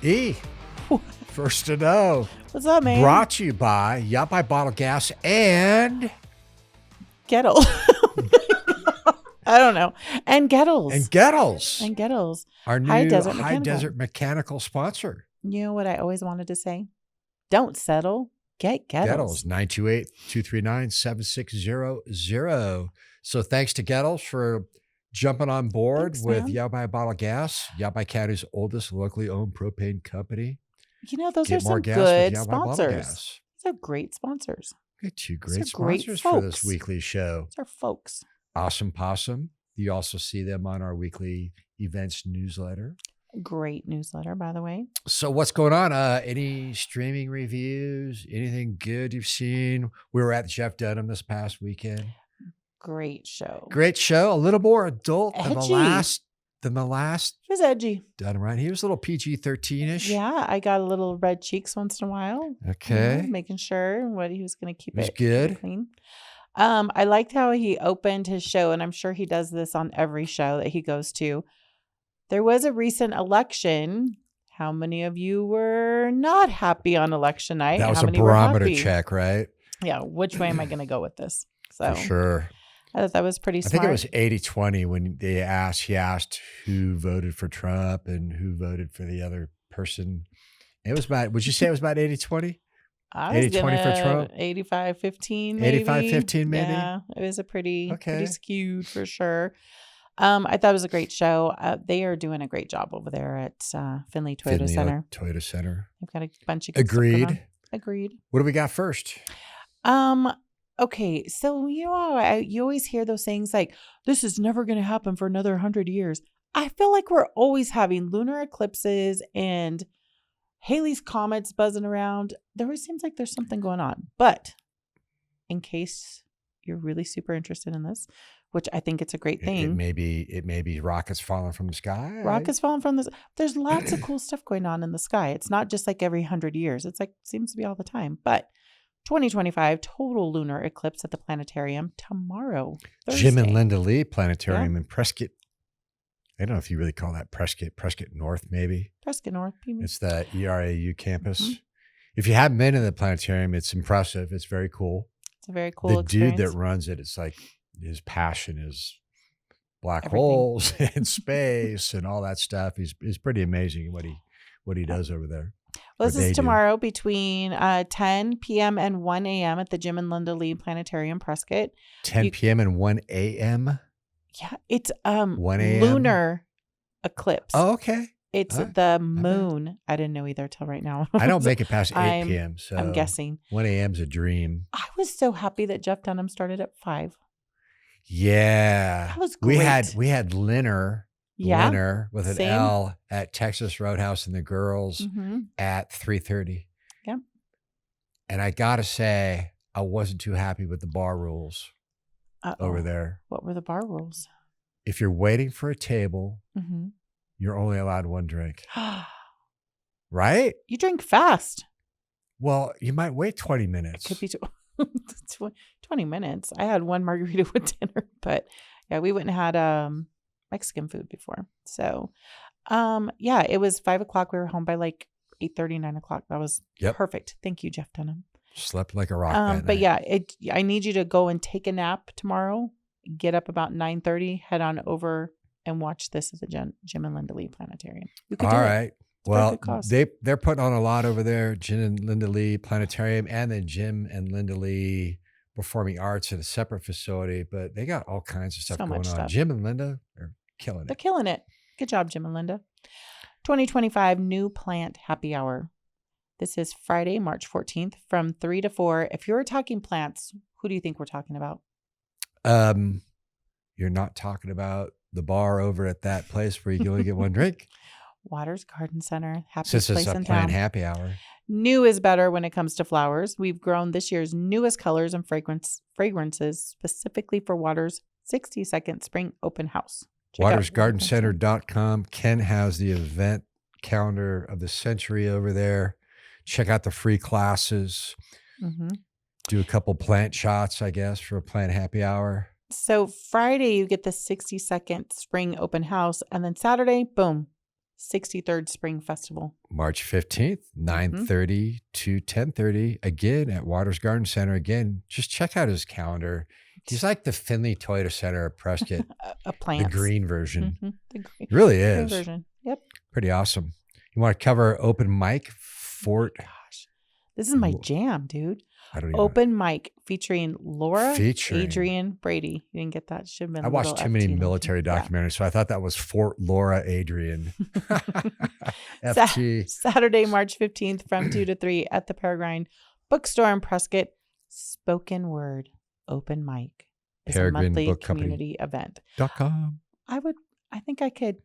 E, first to know. What's up, man? Brought to you by Yavapai Bottle Gas and Gettle. I don't know. And Gettles. And Gettles. And Gettles. Our new High High Desert Desert Mechanical sponsor. You know what I always wanted to say? Don't settle. Get Gettles. 928-239-7600. So thanks to Gettles for jumping on board with Yavapai Bottle Gas, Yavapai County's oldest locally owned propane company. You know, those are some good sponsors. Those are great sponsors. Okay, two great sponsors for this weekly show. Those are folks. Awesome Possum. You also see them on our weekly events newsletter. Great newsletter, by the way. So what's going on? Any streaming reviews? Anything good you've seen? We were at Jeff Dunham this past weekend. Great show. Great show. A little more adult edgy. than the last. It was edgy. Dunham, right? He was a little PG-13-ish. Yeah, I got a little red cheeks once in a while. Okay. You know, making sure what he was going to keep it good. Clean. I liked how he opened his show, and I'm sure he does this on every show that he goes to. There was a recent election. How many of you were not happy on election night? That was how a barometer check, right? Yeah. Which way am I going to go with this? So for sure. I thought that was pretty smart. I think it was 80-20 when he asked who voted for Trump and who voted for the other person. It was about, would you say it was about 80-20? 80-20 for Trump? 85-15 maybe. 85-15 maybe? Yeah, it was a pretty skewed for sure. I thought it was a great show. They are doing a great job over there at Findlay Toyota Center. Toyota Center. They've got a bunch of good stuff going on. Agreed. What do we got first? Okay, so you know, you always hear those things like, this is never going to happen for another 100 years. I feel like we're always having lunar eclipses and Halley's Comets buzzing around. There always seems like there's something going on. But in case you're really super interested in this, which I think it's a great thing. It may be rockets falling from the sky. Rockets falling from the sky. There's lots of cool stuff going on in the sky. It's not just like every 100 years. It's like, seems to be all the time. But 2025 total lunar eclipse at the planetarium tomorrow, Thursday. Jim and Linda Lee Planetarium in Prescott. I don't know if you really call that Prescott North, maybe. Prescott North. Maybe. It's the ERAU campus. Mm-hmm. If you haven't been in the planetarium, it's impressive. It's very cool. It's a very cool The experience. dude that runs it, it's like his passion is black holes and space and all that stuff. He's pretty amazing what he does over there. Well, this is tomorrow between 10 p.m. and 1 a.m. at the Jim and Linda Lee Planetarium, Prescott. 10 p.m. and 1 a.m.? Yeah, it's 1 a.m. lunar eclipse. Oh, okay. It's the moon. I didn't know either till right now. I don't make it past 8 p.m. So I'm guessing 1 a.m. is a dream. I was so happy that Jeff Dunham started at 5. Yeah, that was great. We had Lunar. Yeah, Lunar with an L at Texas Roadhouse and the Girls at 3:30. Yeah, and I gotta say, I wasn't too happy with the bar rules over there. What were the bar rules? If you're waiting for a table, you're only allowed one drink. Right? You drink fast. Well, you might wait 20 minutes. It could be 20 minutes. I had one margarita with dinner, but yeah, we went and had Mexican food before. So, yeah, it was 5 o'clock. We were home by like 8:30, 9 o'clock. That was perfect. Thank you, Jeff Dunham. Slept like a rock that but night. yeah, I need you to go and take a nap tomorrow. Get up about 9:30, head on over and watch this at the Jim and Linda Lee Planetarium. All right. Well, they're putting on a lot over there, Jim and Linda Lee Planetarium and then Jim and Linda Lee Performing Arts at a separate facility, but they got all kinds of stuff going on. Jim and Linda are killing it. They're killing it. Good job, Jim and Linda. 2025 New Plant Happy Hour. This is Friday, March 14th from 3 to 4. If you're talking plants, who do you think we're talking about? You're not talking about the bar over at that place where you can only get one drink. Waters Garden Center, happiest place in town. Plant happy hour. New is better when it comes to flowers. We've grown this year's newest colors and fragrances specifically for Waters' 60-second spring open house. WatersGardenCenter.com. Ken has the event calendar of the century over there. Check out the free classes. Do a couple plant shots, I guess, for a plant happy hour. So Friday, you get the 60-second spring open house. And then Saturday, boom, 63rd Spring Festival. March 15th, 9:30 to 10:30. Again at Waters Garden Center. Again, just check out his calendar. He's like the Finley Toyota Center of Prescott. A plant. The green version. The green, It really green is. version. Yep. Pretty awesome. You want to cover open mic? Fort. Gosh, this is my jam, dude. I don't even Open mic featuring Laura, Featuring. Adrian, Brady. You didn't get that? Should have been. I watched too many military documentaries, so I thought that was Fort Laura Adrian. FT. Saturday, March 15th from 2 to 3 at the Peregrine Bookstore in Prescott. Spoken word open mic. It's Peregrine a monthly Book community event. .com. I think I could,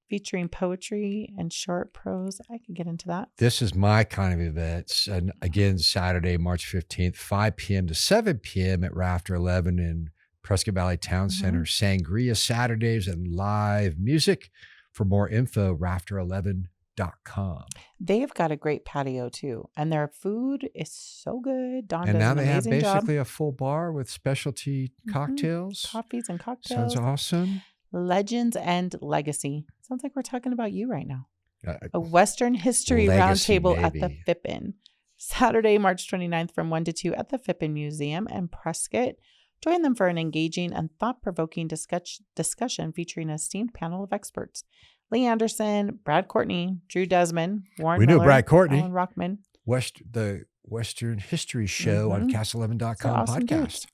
featuring poetry and short prose. I could get into that. This is my kind of event. And again, Saturday, March 15th, 5 p.m. to 7 p.m. at Rafter 11 in Prescott Valley Town Center. Sangria Saturdays and live music. For more info, rafter11.com. They've got a great patio too. And their food is so good. Don And does now an they have amazing basically job. a full bar with specialty cocktails. Coffees and cocktails. Sounds awesome. Legends and Legacy. Sounds like we're talking about you right now. A A Western History Legacy, Roundtable at the maybe. Phippen. Saturday, March 29th from 1 to 2 at the Phippen Museum in Prescott. Join them for an engaging and thought-provoking discussion featuring an esteemed panel of experts. Lee Anderson, Brad Courtney, Drew Desmond, Warren We knew Miller, Brad Courtney. Alan Rockman. The Western History Show on Cast11.com awesome podcast. dudes.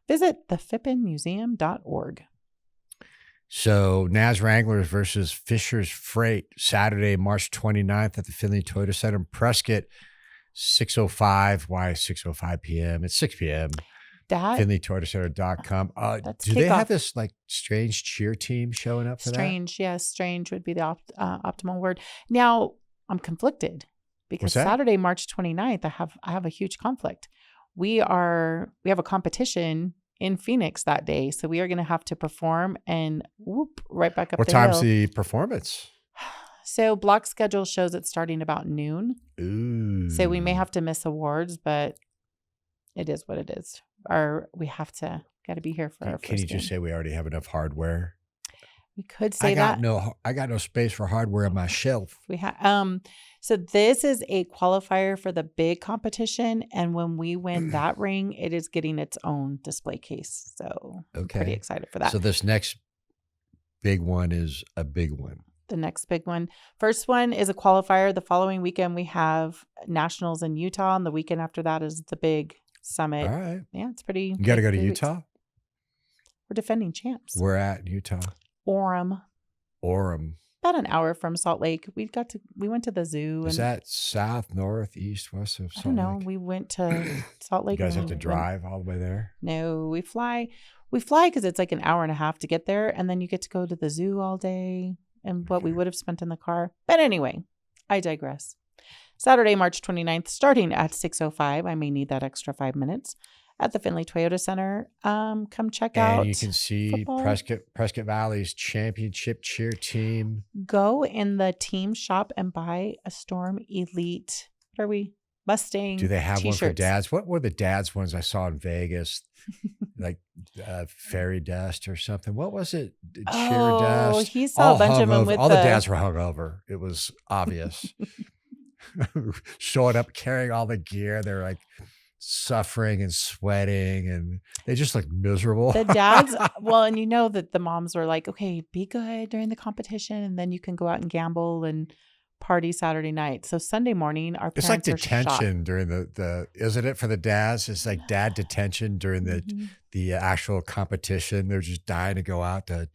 Visit thefippenmuseum.org. So Naz Wranglers versus Fisher's Freight, Saturday, March 29th at the Finley Toyota Center in Prescott, 6:05. Why 6:05 p.m.? It's 6 p.m. FinleyToyotaCenter.com. Do they have this like strange cheer team showing up for Strange, yes. Strange would be the optimal word. Now, I'm conflicted because What's that? Saturday, March 29th, I have a huge conflict. We have a competition in Phoenix that day. So we are going to have to perform and whoop right back up What the time's hill. the performance? So block schedule shows it starting about noon. Ooh. So we may have to miss awards, but it is what it is. Or we have to got to be here for our first Can you game. just say we already have enough hardware? We could say that. I got no space for hardware on my shelf. We have so this is a qualifier for the big competition, and when we win that ring, it is getting its own display case. So I'm pretty excited for that. So this next big one is a big one. The next big one. First one is a qualifier. The following weekend we have nationals in Utah, and the weekend after that is the big summit. All right. Yeah, it's pretty. You got to go to 3 weeks. Utah? We're defending champs. We're at Utah. Orem. About an hour from Salt Lake. We went to the zoo. Is that south, north, east, west of Salt Lake? I don't know. We went to Salt Lake. You guys and have to we drive all the way there? No, we fly. We fly because it's like an hour and a half to get there, and then you get to go to the zoo all day and what we would have spent in the car. But anyway, I digress. Saturday, March 29th, starting at 6:05. I may need that extra 5 minutes at the Finley Toyota Center. Come check out. And you can see football. Prescott Valley's championship cheer team. Go in the team shop and buy a Storm Elite. What are we? Mustang. Do they have t-shirts. one for dads? What were the dads ones I saw in Vegas? Like fairy dust or something. What was it? Cheer dust. He saw a bunch of them with all the dads were hungover. It was obvious. Showing up carrying all the gear. They're like suffering and sweating, and they just look miserable. The dads, well, and you know that the moms were like, okay, be good during the competition, and then you can go out and gamble and party Saturday night. So Sunday morning, our parents It's like were shocked. detention during the isn't it for the dads? It's like dad detention during the actual competition. They're just dying to go out to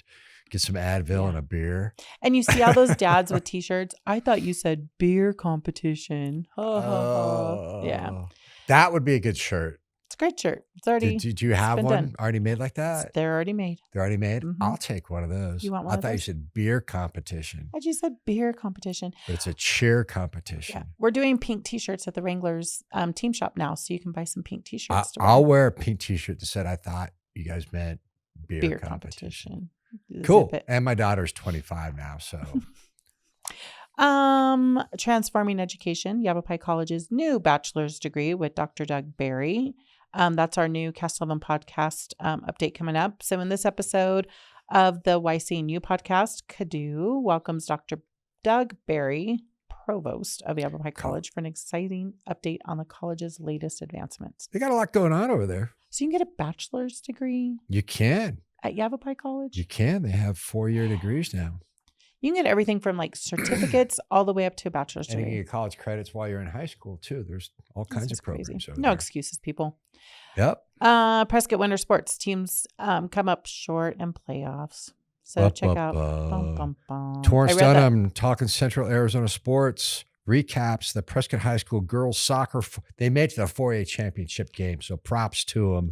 get some Advil and a beer. And you see all those dads with t-shirts. I thought you said beer competition. Yeah. That would be a good shirt. It's a great shirt. It's already. Did you have been one done. already made like that? They're already made. They're already made? Mhm. I'll take one of those. You want one I of thought you those? said beer competition. I just said beer competition. But it's a cheer competition. Yeah. We're doing pink t-shirts at the Wranglers team shop now, so you can buy some pink t-shirts. I'll wear a pink t-shirt that said I thought you guys meant beer competition. Cool. Zip it. And my daughter's 25 now, so. Transforming Education, Yavapai College's new bachelor's degree with Dr. Doug Barry. That's our new Cast 11 podcast update coming up. So in this episode of the YC&U podcast, Kadu welcomes Dr. Doug Berry, provost of Yavapai College, for an exciting update on the college's latest advancements. They got a lot going on over there. So you can get a bachelor's degree? You can. At Yavapai College? You can. They have 4-year degrees now. You can get everything from like certificates all the way up to a bachelor's degree. And you can get college credits while you're in high school too. There's all kinds of programs. No excuses, people. Yep. Prescott Winter Sports teams come up short in playoffs. So check out Torrance Dunham talking Central Arizona sports. Recaps the Prescott High School girls soccer. They made it to the 4A championship game. So props to them,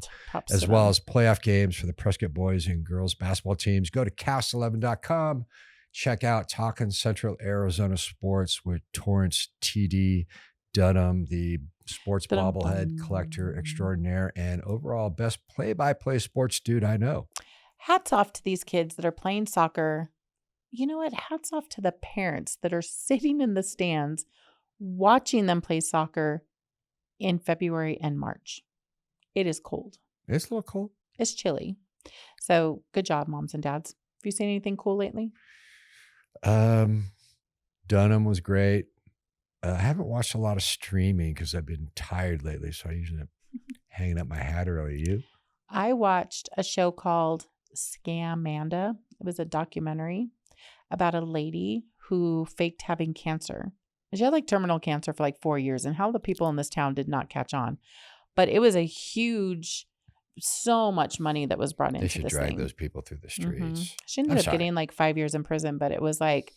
as well as playoff games for the Prescott boys and girls basketball teams. Go to cast11.com. Check out Talking Central Arizona Sports with Torrance TD Dunham, the sports bobblehead collector extraordinaire and overall best play-by-play sports dude I know. Hats off to these kids that are playing soccer. You know what? Hats off to the parents that are sitting in the stands watching them play soccer in February and March. It is cold. It's a little cold. It's chilly. So good job, moms and dads. Have you seen anything cool lately? Dunham was great. I haven't watched a lot of streaming because I've been tired lately, so I usually end up hanging up my hat early. You? I watched a show called SCAManda. It was a documentary about a lady who faked having cancer. She had like terminal cancer for like 4 years, and how the people in this town did not catch on. But it was a huge, so much money that was brought into this thing. They should drag those people through the streets. Mm-hmm. She ended up getting like 5 years in prison, but it was like,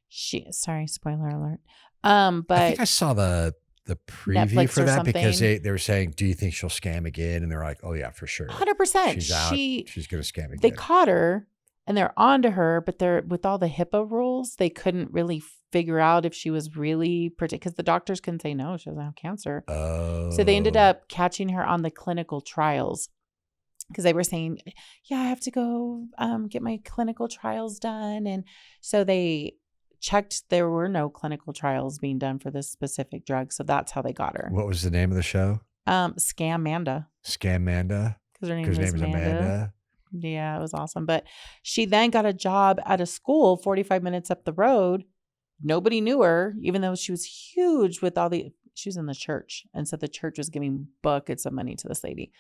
sorry, spoiler alert. But I think I saw the preview Netflix for that because they were saying, do you think she'll scam again? And they're like, oh yeah, for sure. 100%. She's out. She's going to scam again. They caught her and they're onto her, but they're with all the HIPAA rules, they couldn't really figure out if she was really because the doctors couldn't say no, she doesn't have cancer. Oh. So they ended up catching her on the clinical trials because they were saying, yeah, I have to go get my clinical trials done. And so they checked, there were no clinical trials being done for this specific drug. So that's how they got her. What was the name of the show? SCAManda. SCAManda? Because her name is Amanda. Yeah, it was awesome. But she then got a job at a school 45 minutes up the road. Nobody knew her, even though she was huge with she was in the church. And so the church was giving buckets of money to this lady.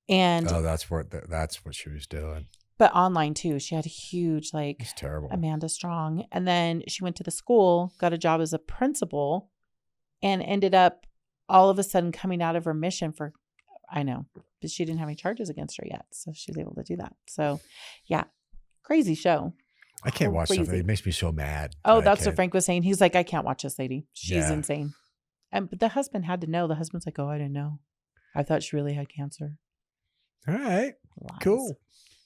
And that's what she was doing. But online too. She had a huge, it's terrible. Amanda Strong. And then she went to the school, got a job as a principal, and ended up all of a sudden coming out of remission but she didn't have any charges against her yet. So she was able to do that. So yeah, crazy show. I can't watch stuff. It makes me so mad. Oh, that's what Frank was saying. He's like, I can't watch this lady. She's insane. But the husband had to know. The husband's like, oh, I didn't know. I thought she really had cancer. All right. Lies. Cool.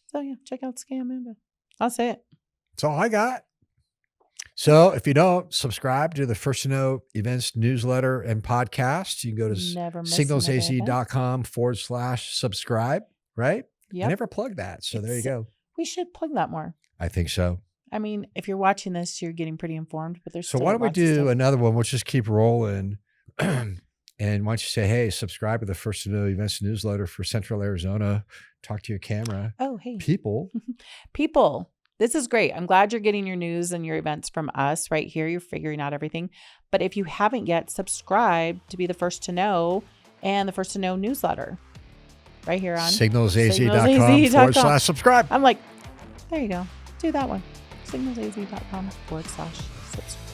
So yeah, check out SCAManda. I'll say it. That's all I got. So if you don't subscribe to the First to Know events newsletter and podcast, you can go to signalsaz.com/subscribe, right? Yeah. I never plugged that. So there you go. We should plug that more. I think so. I mean, if you're watching this, you're getting pretty informed, but there's so why don't we do another one? We'll just keep rolling. And why don't you say, hey, subscribe to the First to Know events newsletter for Central Arizona. Talk to your camera. Oh, hey. People. This is great. I'm glad you're getting your news and your events from us right here. You're figuring out everything. But if you haven't yet, subscribe to be the first to know and the First to Know newsletter right here on signalsaz.com/subscribe. I'm like, there you go. Do that one. signalsaz.com/subscribe.